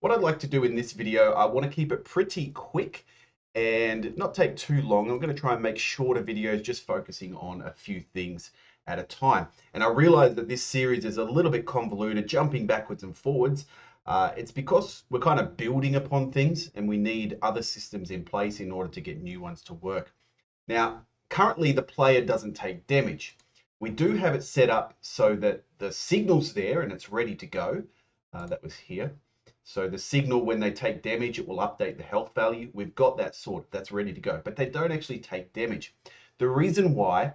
What I'd like to do in this video, I want to keep it pretty quick and not take too long. I'm going to try and make shorter videos just focusing on a few things at a time. And I realize that this series is a little bit convoluted, jumping backwards and forwards. It's because we're kind of building upon things and we need other systems in place in order to get new ones to work. Now, currently the player doesn't take damage. We do have it set up so that the signal's there and it's ready to go. That was here. So the signal, when they take damage, it will update the health value. We've got that sorted, that's ready to go, but they don't actually take damage. The reason why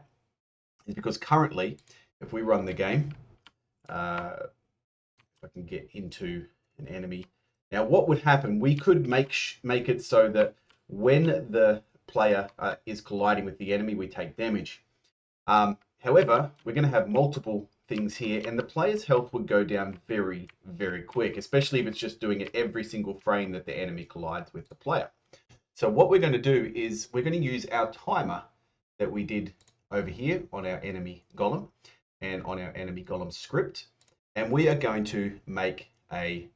is because currently, if we run the game, if I can get into an enemy. Now what would happen, we could make it so that when the player is colliding with the enemy, we take damage. However, we're going to have multiple things here, and the player's health would go down very, very quick, especially if it's just doing it every single frame that the enemy collides with the player. So what we're going to do is we're going to use our timer that we did over here on our enemy golem and on our enemy golem script, and we are going to make a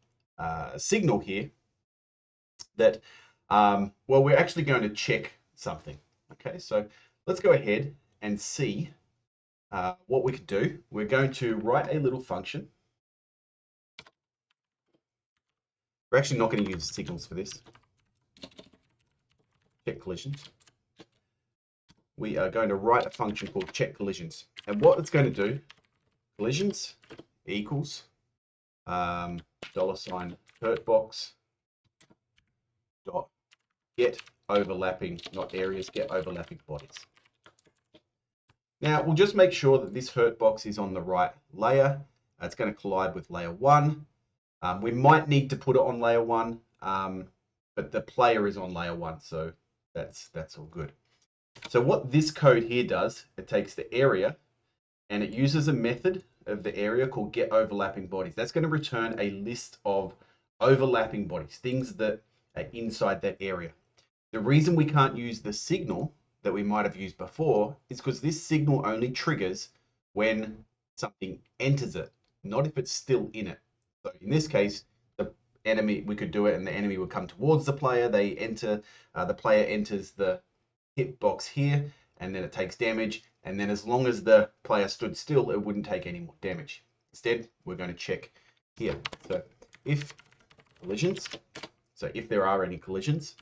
signal here that, well, we're actually going to check something. Okay, so let's go ahead and see what we can do. We're going to write a little function. We're actually not going to use signals for this. Check collisions. We are going to write a function called check collisions. And what it's going to do, collisions equals $hurtbox dot get overlapping, not areas, get overlapping bodies. Now we'll just make sure that this hurt box is on the right layer. It's going to collide with layer 1. We might need to put it on layer 1, but the player is on layer 1, so that's all good. So what this code here does, it takes the area and it uses a method of the area called get overlapping bodies. That's going to return a list of overlapping bodies, things that are inside that area. The reason we can't use the signal that we might have used before is because this signal only triggers when something enters it, not if it's still in it. So in this case, the enemy, we could do it and the enemy would come towards the player. They enter, the player enters the hit box here, and then it takes damage. And then as long as the player stood still, it wouldn't take any more damage. Instead, we're going to check here. So if collisions, so if there are any collisions,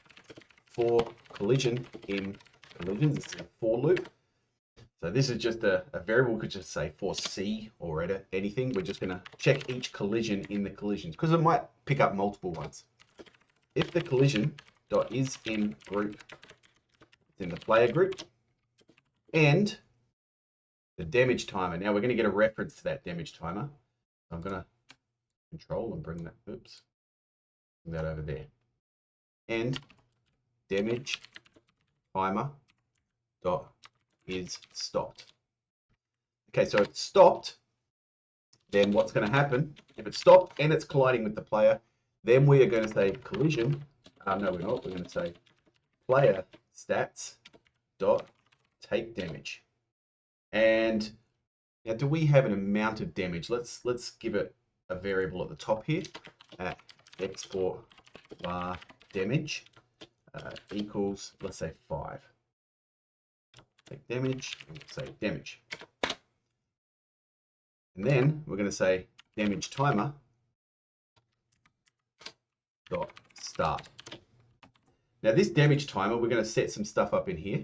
for collision in collisions, it's a for loop. So this is just a variable. We could just say for C or anything. We're just going to check each collision in the collisions because it might pick up multiple ones. If the collision dot is in group, it's in the player group, and the damage timer. Now we're going to get a reference to that damage timer. I'm going to control and bring that, oops, bring that over there. And damage timer dot is stopped. Okay, so it's stopped. Then what's going to happen? If it's stopped and it's colliding with the player, then we are going to say collision. No, we're not. We're going to say player stats dot take damage. And now, do we have an amount of damage? Let's give it a variable at the top here at export var damage equals, let's say 5. Take damage, and say damage. And then we're going to say damage timer dot start. Now this damage timer, we're going to set some stuff up in here.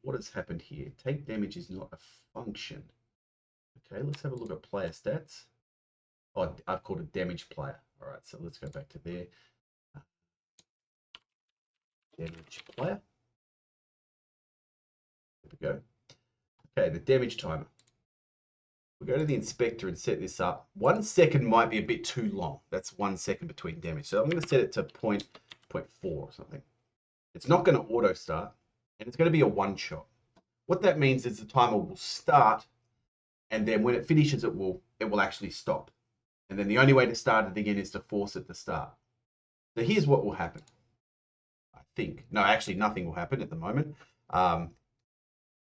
What has happened here? Take damage is not a function. Okay, let's have a look at player stats. Oh, I've called it damage player. All right, so let's go back to there. Damage player. There we go. Okay, the damage timer. We go to the inspector and set this up. 1 second might be a bit too long. That's 1 second between damage. So I'm going to set it to 0.4 or something. It's not going to auto start, and it's going to be a one shot. What that means is the timer will start, and then when it finishes, it will actually stop. And then the only way to start it again is to force it to start. So here's what will happen. I think. No, actually nothing will happen at the moment.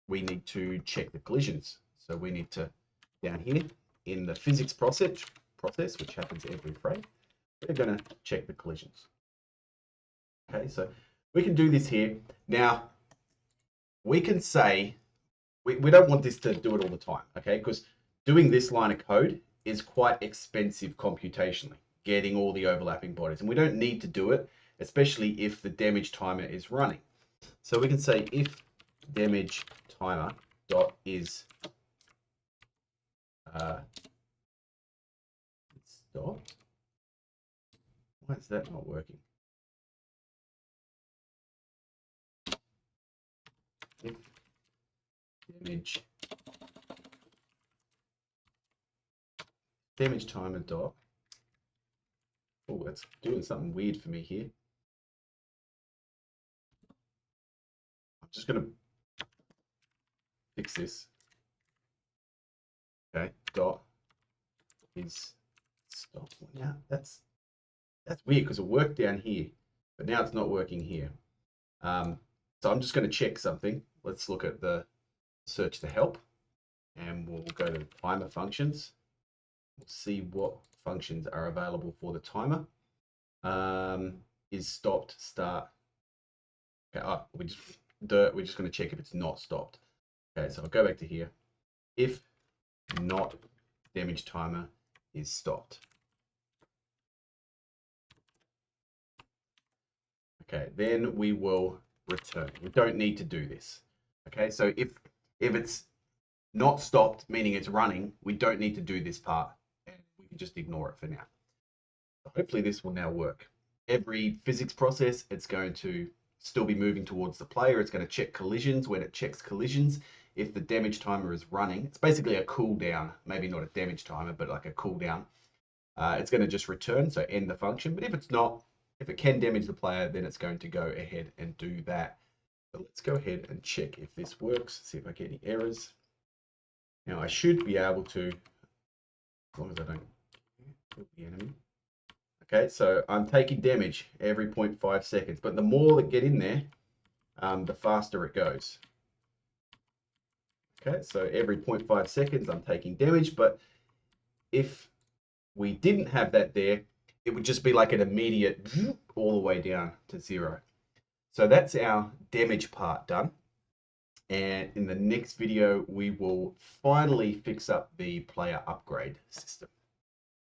We need to check the collisions. So we need to, down here in the physics process, which happens every frame, we're going to check the collisions. Okay, so we can do this here. Now, we can say, we don't want this to do it all the time, okay? Because doing this line of code is quite expensive computationally, getting all the overlapping bodies. And we don't need to do it, especially if the damage timer is running. So we can say if damage timer dot is stopped. Why is that not working? If damage timer dot. Oh, that's doing something weird for me here. I'm just going to fix this. Okay, dot is stopped. Now that's weird because it worked down here, but now it's not working here. So I'm just going to check something. Let's look at the search to help, and we'll go to timer functions. We'll see what functions are available for the timer. Is stopped, start. Okay, we're just going to check if it's not stopped. Okay, so I'll go back to here. If not damage timer is stopped. Okay, then we will return. We don't need to do this. Okay, so if it's not stopped, meaning it's running, we don't need to do this part, and we can just ignore it for now. So hopefully this will now work. Every physics process, it's going to still be moving towards the player. It's going to check collisions. When it checks collisions, if the damage timer is running, it's basically a cooldown, maybe not a damage timer, but like a cooldown. It's going to just return, so end the function. But if it's not, if it can damage the player, then it's going to go ahead and do that. So let's go ahead and check if this works, see if I get any errors. Now I should be able to, as long as I don't kill the enemy. Okay, so I'm taking damage every 0.5 seconds, but the more that get in there, the faster it goes. Okay, so every 0.5 seconds I'm taking damage, but if we didn't have that there, it would just be like an immediate all the way down to 0. So that's our damage part done. And in the next video, we will finally fix up the player upgrade system.